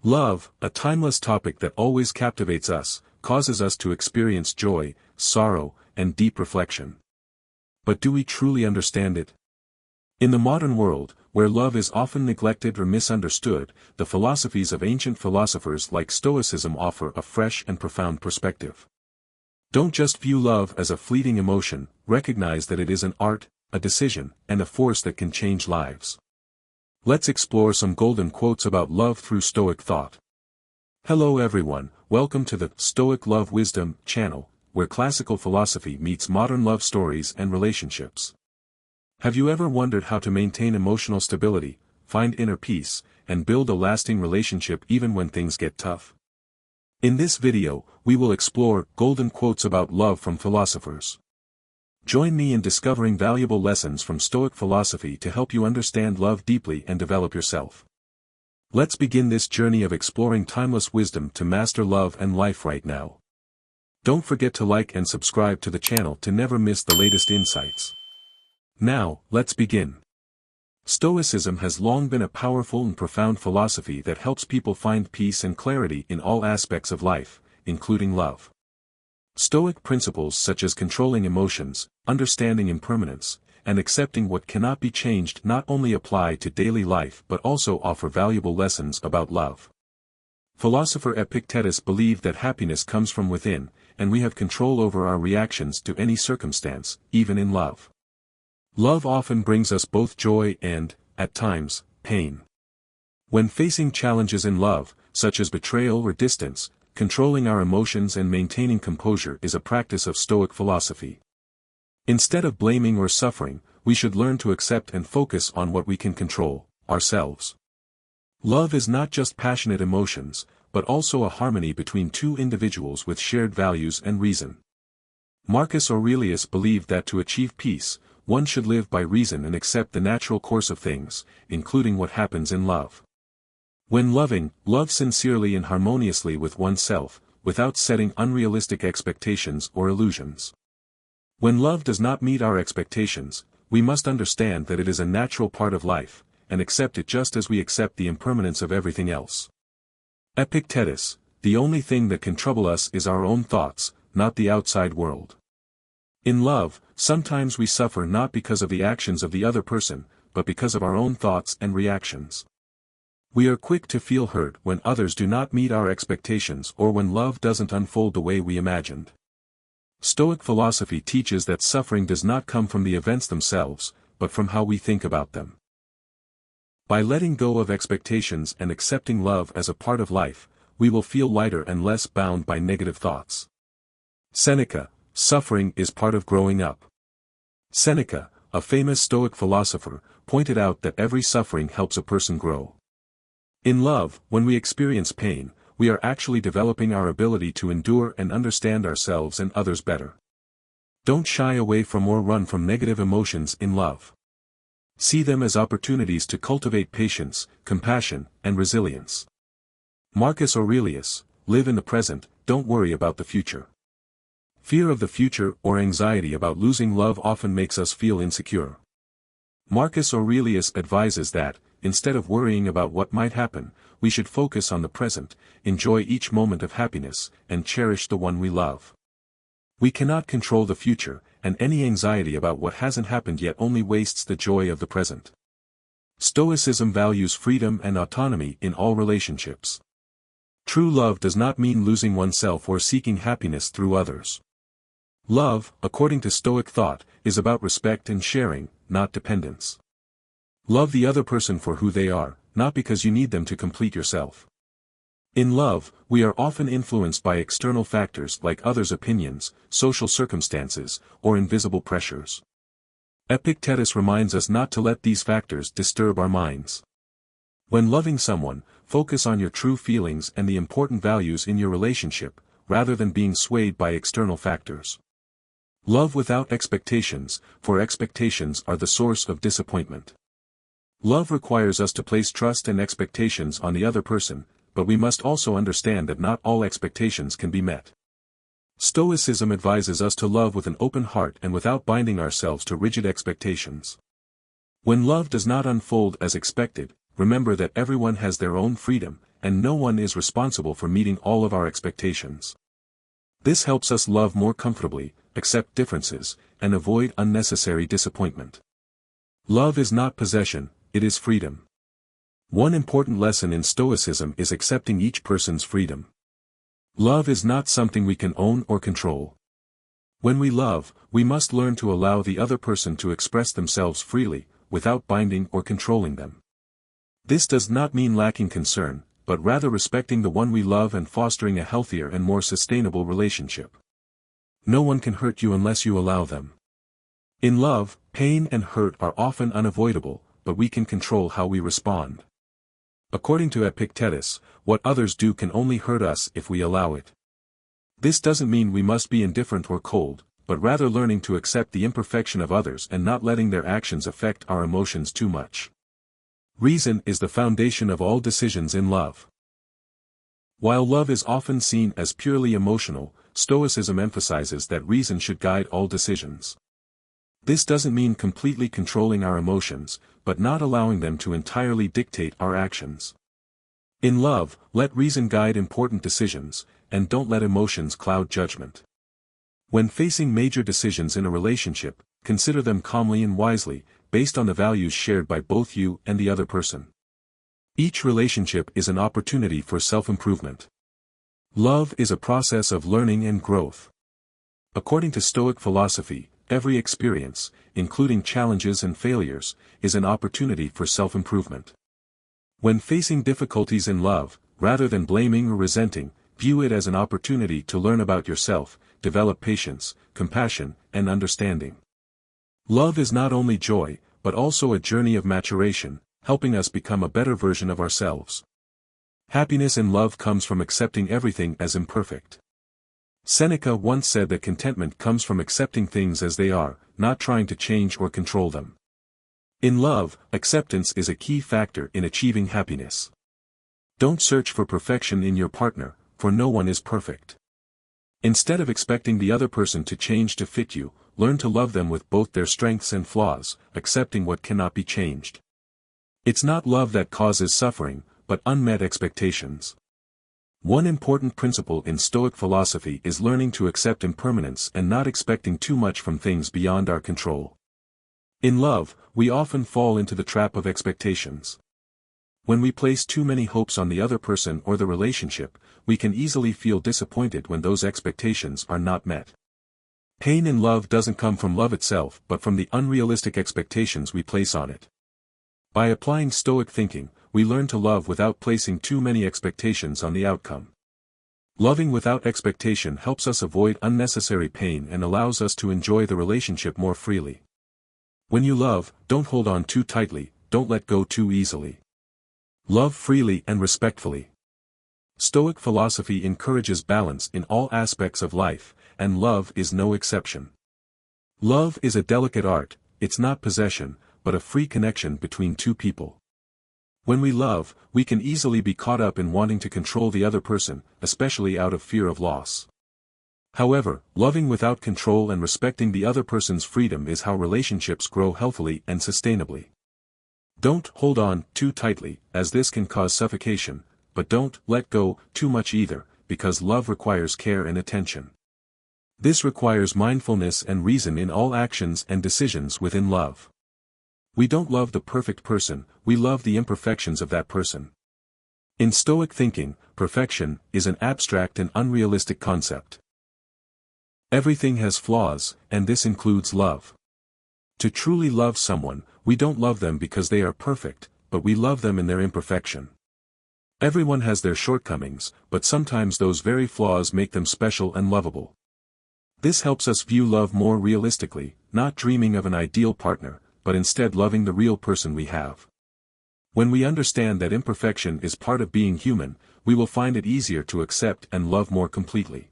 Love, a timeless topic that always captivates us, causes us to experience joy, sorrow, and deep reflection. But do we truly understand it? In the modern world, where love is often neglected or misunderstood, the philosophies of ancient philosophers like Stoicism offer a fresh and profound perspective. Don't just view love as a fleeting emotion, recognize that it is an art, a decision, and a force that can change lives. Let's explore some golden quotes about love through Stoic thought. Hello everyone, welcome to the Stoic Love Wisdom channel, where classical philosophy meets modern love stories and relationships. Have you ever wondered how to maintain emotional stability, find inner peace, and build a lasting relationship even when things get tough? In this video, we will explore golden quotes about love from philosophers. Join me in discovering valuable lessons from Stoic philosophy to help you understand love deeply and develop yourself. Let's begin this journey of exploring timeless wisdom to master love and life right now. Don't forget to like and subscribe to the channel to never miss the latest insights. Now, let's begin. Stoicism has long been a powerful and profound philosophy that helps people find peace and clarity in all aspects of life, including love. Stoic principles such as controlling emotions, understanding impermanence, and accepting what cannot be changed not only apply to daily life but also offer valuable lessons about love. Philosopher Epictetus believed that happiness comes from within, and we have control over our reactions to any circumstance, even in love. Love often brings us both joy and, at times, pain. When facing challenges in love, such as betrayal or distance, controlling our emotions and maintaining composure is a practice of Stoic philosophy. Instead of blaming or suffering, we should learn to accept and focus on what we can control, ourselves. Love is not just passionate emotions, but also a harmony between two individuals with shared values and reason. Marcus Aurelius believed that to achieve peace, one should live by reason and accept the natural course of things, including what happens in love. When loving, love sincerely and harmoniously with oneself, without setting unrealistic expectations or illusions. When love does not meet our expectations, we must understand that it is a natural part of life, and accept it just as we accept the impermanence of everything else. Epictetus, the only thing that can trouble us is our own thoughts, not the outside world. In love, sometimes we suffer not because of the actions of the other person, but because of our own thoughts and reactions. We are quick to feel hurt when others do not meet our expectations or when love doesn't unfold the way we imagined. Stoic philosophy teaches that suffering does not come from the events themselves, but from how we think about them. By letting go of expectations and accepting love as a part of life, we will feel lighter and less bound by negative thoughts. Seneca, suffering is part of growing up. Seneca, a famous Stoic philosopher, pointed out that every suffering helps a person grow. In love, when we experience pain, we are actually developing our ability to endure and understand ourselves and others better. Don't shy away from or run from negative emotions in love. See them as opportunities to cultivate patience, compassion, and resilience. Marcus Aurelius, live in the present, don't worry about the future. Fear of the future or anxiety about losing love often makes us feel insecure. Marcus Aurelius advises that, instead of worrying about what might happen, we should focus on the present, enjoy each moment of happiness, and cherish the one we love. We cannot control the future, and any anxiety about what hasn't happened yet only wastes the joy of the present. Stoicism values freedom and autonomy in all relationships. True love does not mean losing oneself or seeking happiness through others. Love, according to Stoic thought, is about respect and sharing, not dependence. Love the other person for who they are, not because you need them to complete yourself. In love, we are often influenced by external factors like others' opinions, social circumstances, or invisible pressures. Epictetus reminds us not to let these factors disturb our minds. When loving someone, focus on your true feelings and the important values in your relationship, rather than being swayed by external factors. Love without expectations, for expectations are the source of disappointment. Love requires us to place trust and expectations on the other person, but we must also understand that not all expectations can be met. Stoicism advises us to love with an open heart and without binding ourselves to rigid expectations. When love does not unfold as expected, remember that everyone has their own freedom, and no one is responsible for meeting all of our expectations. This helps us love more comfortably, accept differences, and avoid unnecessary disappointment. Love is not possession, it is freedom. One important lesson in Stoicism is accepting each person's freedom. Love is not something we can own or control. When we love, we must learn to allow the other person to express themselves freely, without binding or controlling them. This does not mean lacking concern, but rather respecting the one we love and fostering a healthier and more sustainable relationship. No one can hurt you unless you allow them. In love, pain and hurt are often unavoidable, but we can control how we respond. According to Epictetus, what others do can only hurt us if we allow it. This doesn't mean we must be indifferent or cold, but rather learning to accept the imperfection of others and not letting their actions affect our emotions too much. Reason is the foundation of all decisions in love. While love is often seen as purely emotional, Stoicism emphasizes that reason should guide all decisions. This doesn't mean completely controlling our emotions, but not allowing them to entirely dictate our actions. In love, let reason guide important decisions, and don't let emotions cloud judgment. When facing major decisions in a relationship, consider them calmly and wisely, based on the values shared by both you and the other person. Each relationship is an opportunity for self-improvement. Love is a process of learning and growth. According to Stoic philosophy, every experience, including challenges and failures, is an opportunity for self-improvement. When facing difficulties in love, rather than blaming or resenting, view it as an opportunity to learn about yourself, develop patience, compassion, and understanding. Love is not only joy, but also a journey of maturation, helping us become a better version of ourselves. Happiness in love comes from accepting everything as imperfect. Seneca once said that contentment comes from accepting things as they are, not trying to change or control them. In love, acceptance is a key factor in achieving happiness. Don't search for perfection in your partner, for no one is perfect. Instead of expecting the other person to change to fit you, learn to love them with both their strengths and flaws, accepting what cannot be changed. It's not love that causes suffering, but unmet expectations. One important principle in Stoic philosophy is learning to accept impermanence and not expecting too much from things beyond our control. In love, we often fall into the trap of expectations. When we place too many hopes on the other person or the relationship, we can easily feel disappointed when those expectations are not met. Pain in love doesn't come from love itself but from the unrealistic expectations we place on it. By applying Stoic thinking, we learn to love without placing too many expectations on the outcome. Loving without expectation helps us avoid unnecessary pain and allows us to enjoy the relationship more freely. When you love, don't hold on too tightly, don't let go too easily. Love freely and respectfully. Stoic philosophy encourages balance in all aspects of life, and love is no exception. Love is a delicate art, it's not possession, but a free connection between two people. When we love, we can easily be caught up in wanting to control the other person, especially out of fear of loss. However, loving without control and respecting the other person's freedom is how relationships grow healthily and sustainably. Don't hold on too tightly, as this can cause suffocation, but don't let go too much either, because love requires care and attention. This requires mindfulness and reason in all actions and decisions within love. We don't love the perfect person, we love the imperfections of that person. In Stoic thinking, perfection is an abstract and unrealistic concept. Everything has flaws, and this includes love. To truly love someone, we don't love them because they are perfect, but we love them in their imperfection. Everyone has their shortcomings, but sometimes those very flaws make them special and lovable. This helps us view love more realistically, not dreaming of an ideal partner, but instead loving the real person we have. When we understand that imperfection is part of being human, we will find it easier to accept and love more completely.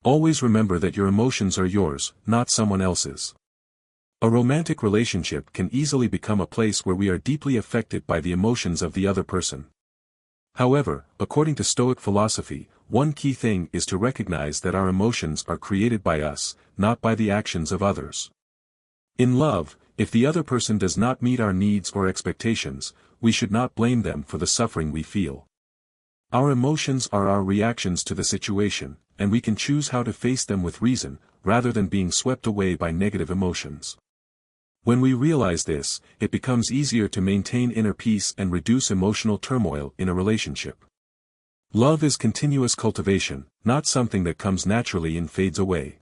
Always remember that your emotions are yours, not someone else's. A romantic relationship can easily become a place where we are deeply affected by the emotions of the other person. However, according to Stoic philosophy, one key thing is to recognize that our emotions are created by us, not by the actions of others. In love, if the other person does not meet our needs or expectations, we should not blame them for the suffering we feel. Our emotions are our reactions to the situation, and we can choose how to face them with reason, rather than being swept away by negative emotions. When we realize this, it becomes easier to maintain inner peace and reduce emotional turmoil in a relationship. Love is continuous cultivation, not something that comes naturally and fades away.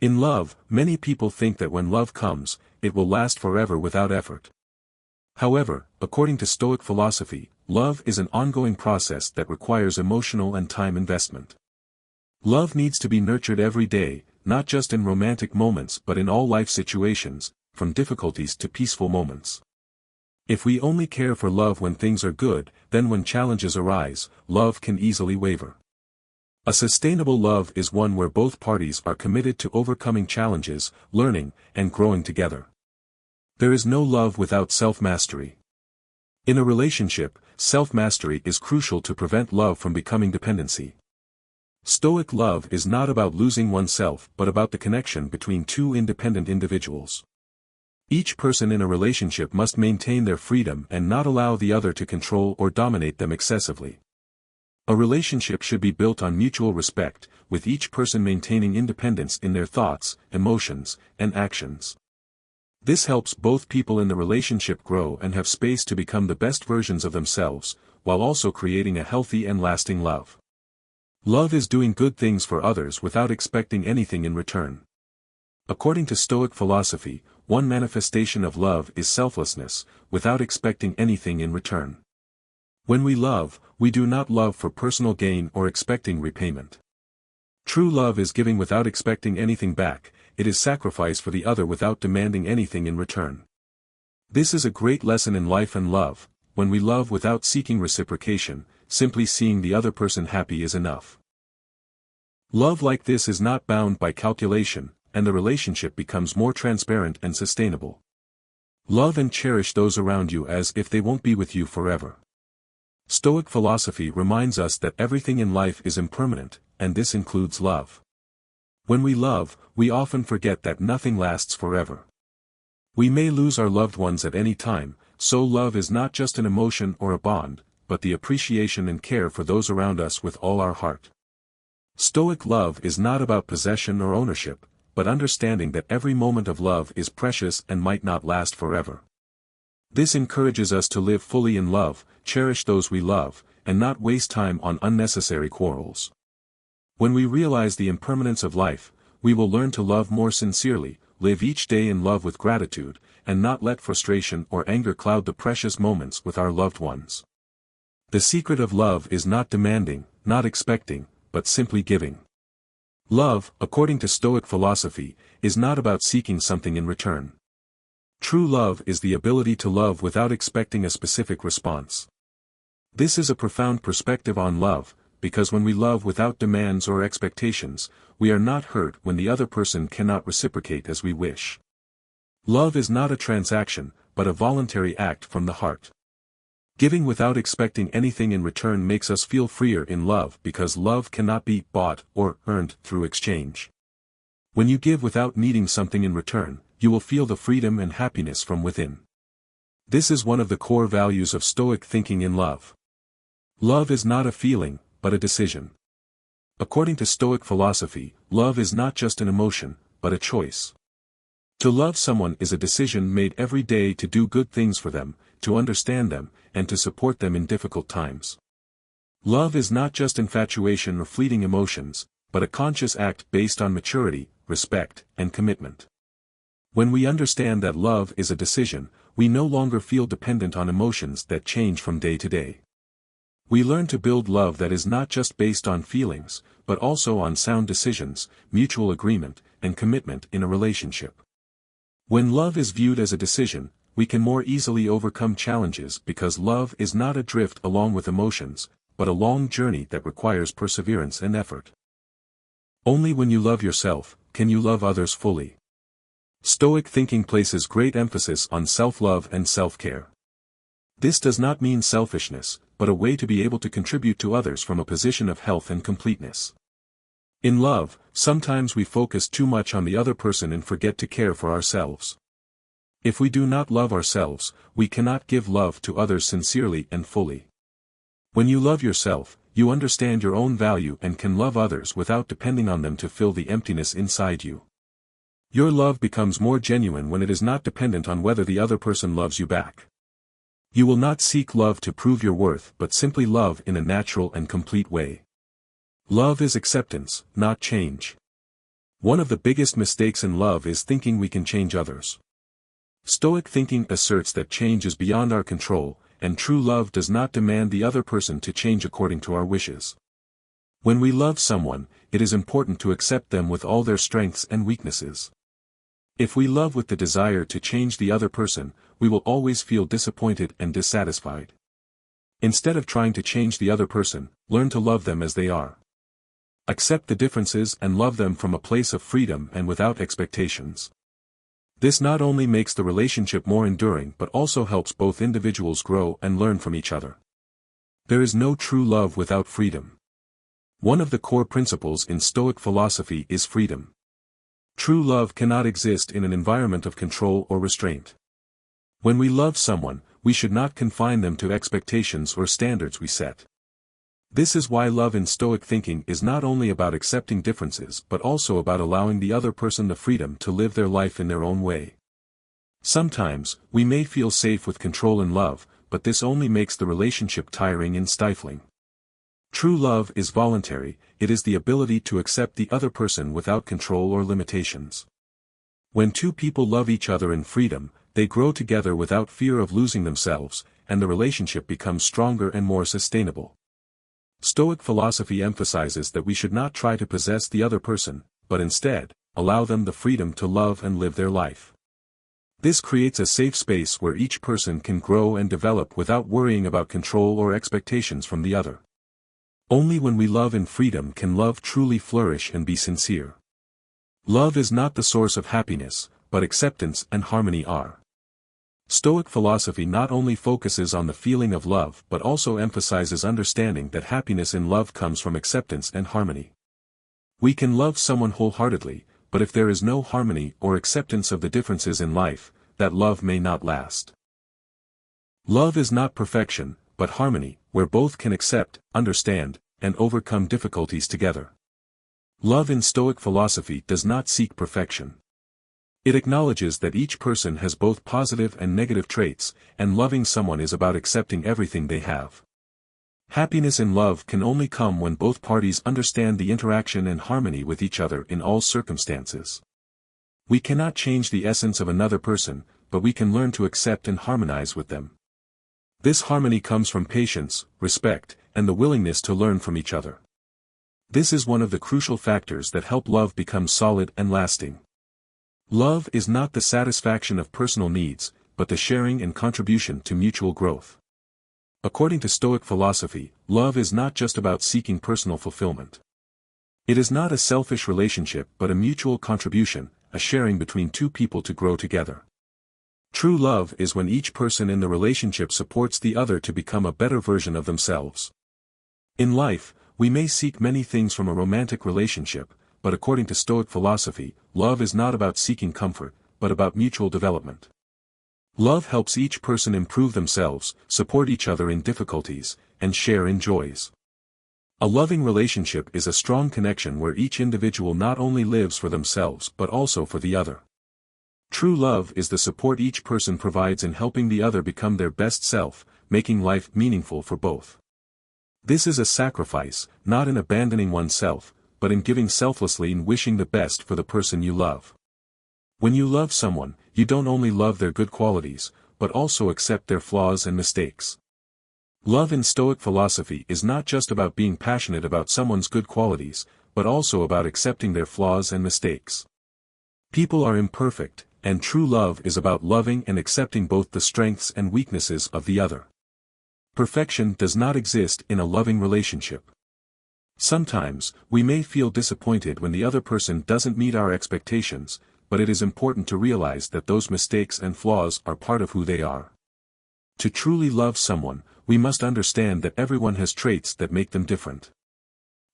In love, many people think that when love comes, it will last forever without effort. However, according to Stoic philosophy, love is an ongoing process that requires emotional and time investment. Love needs to be nurtured every day, not just in romantic moments but in all life situations, from difficulties to peaceful moments. If we only care for love when things are good, then when challenges arise, love can easily waver. A sustainable love is one where both parties are committed to overcoming challenges, learning, and growing together. There is no love without self-mastery. In a relationship, self-mastery is crucial to prevent love from becoming dependency. Stoic love is not about losing oneself but about the connection between two independent individuals. Each person in a relationship must maintain their freedom and not allow the other to control or dominate them excessively. A relationship should be built on mutual respect, with each person maintaining independence in their thoughts, emotions, and actions. This helps both people in the relationship grow and have space to become the best versions of themselves, while also creating a healthy and lasting love. Love is doing good things for others without expecting anything in return. According to Stoic philosophy, one manifestation of love is selflessness, without expecting anything in return. When we love, we do not love for personal gain or expecting repayment. True love is giving without expecting anything back, it is sacrifice for the other without demanding anything in return. This is a great lesson in life and love. When we love without seeking reciprocation, simply seeing the other person happy is enough. Love like this is not bound by calculation, and the relationship becomes more transparent and sustainable. Love and cherish those around you as if they won't be with you forever. Stoic philosophy reminds us that everything in life is impermanent, and this includes love. When we love, we often forget that nothing lasts forever. We may lose our loved ones at any time, so love is not just an emotion or a bond, but the appreciation and care for those around us with all our heart. Stoic love is not about possession or ownership, but understanding that every moment of love is precious and might not last forever. This encourages us to live fully in love, cherish those we love, and not waste time on unnecessary quarrels. When we realize the impermanence of life, we will learn to love more sincerely, live each day in love with gratitude, and not let frustration or anger cloud the precious moments with our loved ones. The secret of love is not demanding, not expecting, but simply giving. Love, according to Stoic philosophy, is not about seeking something in return. True love is the ability to love without expecting a specific response. This is a profound perspective on love, because when we love without demands or expectations, we are not hurt when the other person cannot reciprocate as we wish. Love is not a transaction, but a voluntary act from the heart. Giving without expecting anything in return makes us feel freer in love because love cannot be bought or earned through exchange. When you give without needing something in return, you will feel the freedom and happiness from within. This is one of the core values of Stoic thinking in love. Love is not a feeling, but a decision. According to Stoic philosophy, love is not just an emotion, but a choice. To love someone is a decision made every day to do good things for them, to understand them, and to support them in difficult times. Love is not just infatuation or fleeting emotions, but a conscious act based on maturity, respect, and commitment. When we understand that love is a decision, we no longer feel dependent on emotions that change from day to day. We learn to build love that is not just based on feelings, but also on sound decisions, mutual agreement, and commitment in a relationship. When love is viewed as a decision, we can more easily overcome challenges because love is not a drift along with emotions, but a long journey that requires perseverance and effort. Only when you love yourself, can you love others fully. Stoic thinking places great emphasis on self-love and self-care. This does not mean selfishness, but a way to be able to contribute to others from a position of health and completeness. In love, sometimes we focus too much on the other person and forget to care for ourselves. If we do not love ourselves, we cannot give love to others sincerely and fully. When you love yourself, you understand your own value and can love others without depending on them to fill the emptiness inside you. Your love becomes more genuine when it is not dependent on whether the other person loves you back. You will not seek love to prove your worth but simply love in a natural and complete way. Love is acceptance, not change. One of the biggest mistakes in love is thinking we can change others. Stoic thinking asserts that change is beyond our control, and true love does not demand the other person to change according to our wishes. When we love someone, it is important to accept them with all their strengths and weaknesses. If we love with the desire to change the other person, we will always feel disappointed and dissatisfied. Instead of trying to change the other person, learn to love them as they are. Accept the differences and love them from a place of freedom and without expectations. This not only makes the relationship more enduring but also helps both individuals grow and learn from each other. There is no true love without freedom. One of the core principles in Stoic philosophy is freedom. True love cannot exist in an environment of control or restraint. When we love someone, we should not confine them to expectations or standards we set. This is why love in Stoic thinking is not only about accepting differences but also about allowing the other person the freedom to live their life in their own way. Sometimes, we may feel safe with control and love, but this only makes the relationship tiring and stifling. True love is voluntary, it is the ability to accept the other person without control or limitations. When two people love each other in freedom, they grow together without fear of losing themselves, and the relationship becomes stronger and more sustainable. Stoic philosophy emphasizes that we should not try to possess the other person, but instead, allow them the freedom to love and live their life. This creates a safe space where each person can grow and develop without worrying about control or expectations from the other. Only when we love in freedom can love truly flourish and be sincere. Love is not the source of happiness, but acceptance and harmony are. Stoic philosophy not only focuses on the feeling of love but also emphasizes understanding that happiness in love comes from acceptance and harmony. We can love someone wholeheartedly, but if there is no harmony or acceptance of the differences in life, that love may not last. Love is not perfection, but harmony, where both can accept, understand, and overcome difficulties together. Love in Stoic philosophy does not seek perfection. It acknowledges that each person has both positive and negative traits, and loving someone is about accepting everything they have. Happiness in love can only come when both parties understand the interaction and harmony with each other in all circumstances. We cannot change the essence of another person, but we can learn to accept and harmonize with them. This harmony comes from patience, respect, and the willingness to learn from each other. This is one of the crucial factors that help love become solid and lasting. Love is not the satisfaction of personal needs, but the sharing and contribution to mutual growth. According to Stoic philosophy, love is not just about seeking personal fulfillment. It is not a selfish relationship but a mutual contribution, a sharing between two people to grow together. True love is when each person in the relationship supports the other to become a better version of themselves. In life, we may seek many things from a romantic relationship, but according to Stoic philosophy, love is not about seeking comfort, but about mutual development. Love helps each person improve themselves, support each other in difficulties, and share in joys. A loving relationship is a strong connection where each individual not only lives for themselves but also for the other. True love is the support each person provides in helping the other become their best self, making life meaningful for both. This is a sacrifice, not in abandoning oneself, but in giving selflessly and wishing the best for the person you love. When you love someone, you don't only love their good qualities, but also accept their flaws and mistakes. Love in Stoic philosophy is not just about being passionate about someone's good qualities, but also about accepting their flaws and mistakes. People are imperfect, and true love is about loving and accepting both the strengths and weaknesses of the other. Perfection does not exist in a loving relationship. Sometimes, we may feel disappointed when the other person doesn't meet our expectations, but it is important to realize that those mistakes and flaws are part of who they are. To truly love someone, we must understand that everyone has traits that make them different.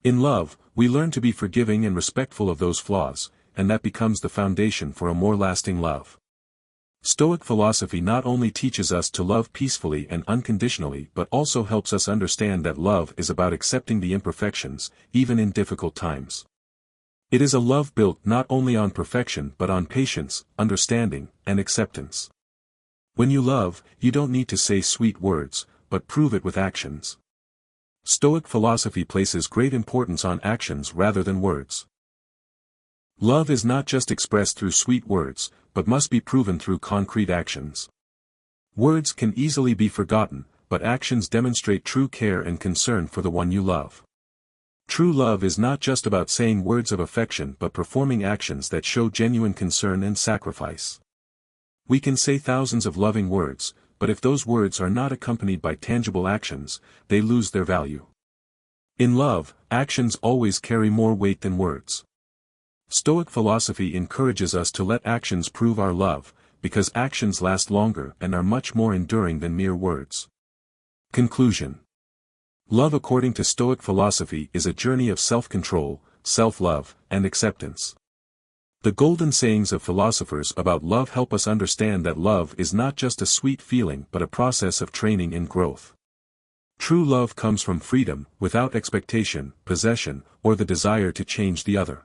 In love, we learn to be forgiving and respectful of those flaws, and that becomes the foundation for a more lasting love. Stoic philosophy not only teaches us to love peacefully and unconditionally but also helps us understand that love is about accepting the imperfections, even in difficult times. It is a love built not only on perfection but on patience, understanding, and acceptance. When you love, you don't need to say sweet words, but prove it with actions. Stoic philosophy places great importance on actions rather than words. Love is not just expressed through sweet words, but must be proven through concrete actions. Words can easily be forgotten, but actions demonstrate true care and concern for the one you love. True love is not just about saying words of affection but performing actions that show genuine concern and sacrifice. We can say thousands of loving words, but if those words are not accompanied by tangible actions, they lose their value. In love, actions always carry more weight than words. Stoic philosophy encourages us to let actions prove our love, because actions last longer and are much more enduring than mere words. Conclusion. Love according to Stoic philosophy is a journey of self-control, self-love, and acceptance. The golden sayings of philosophers about love help us understand that love is not just a sweet feeling but a process of training and growth. True love comes from freedom, without expectation, possession, or the desire to change the other.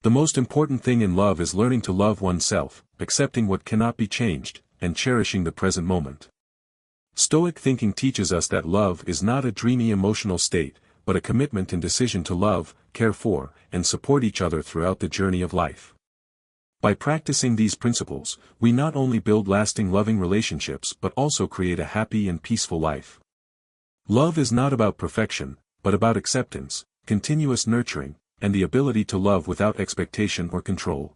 The most important thing in love is learning to love oneself, accepting what cannot be changed, and cherishing the present moment. Stoic thinking teaches us that love is not a dreamy emotional state, but a commitment and decision to love, care for, and support each other throughout the journey of life. By practicing these principles, we not only build lasting loving relationships but also create a happy and peaceful life. Love is not about perfection, but about acceptance, continuous nurturing, and the ability to love without expectation or control.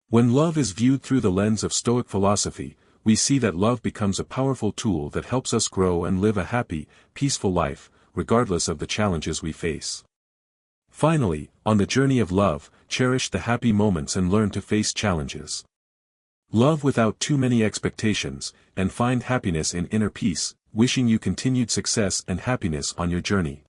When love is viewed through the lens of Stoic philosophy, we see that love becomes a powerful tool that helps us grow and live a happy, peaceful life, regardless of the challenges we face. Finally, on the journey of love, cherish the happy moments and learn to face challenges. Love without too many expectations, and find happiness in inner peace, wishing you continued success and happiness on your journey.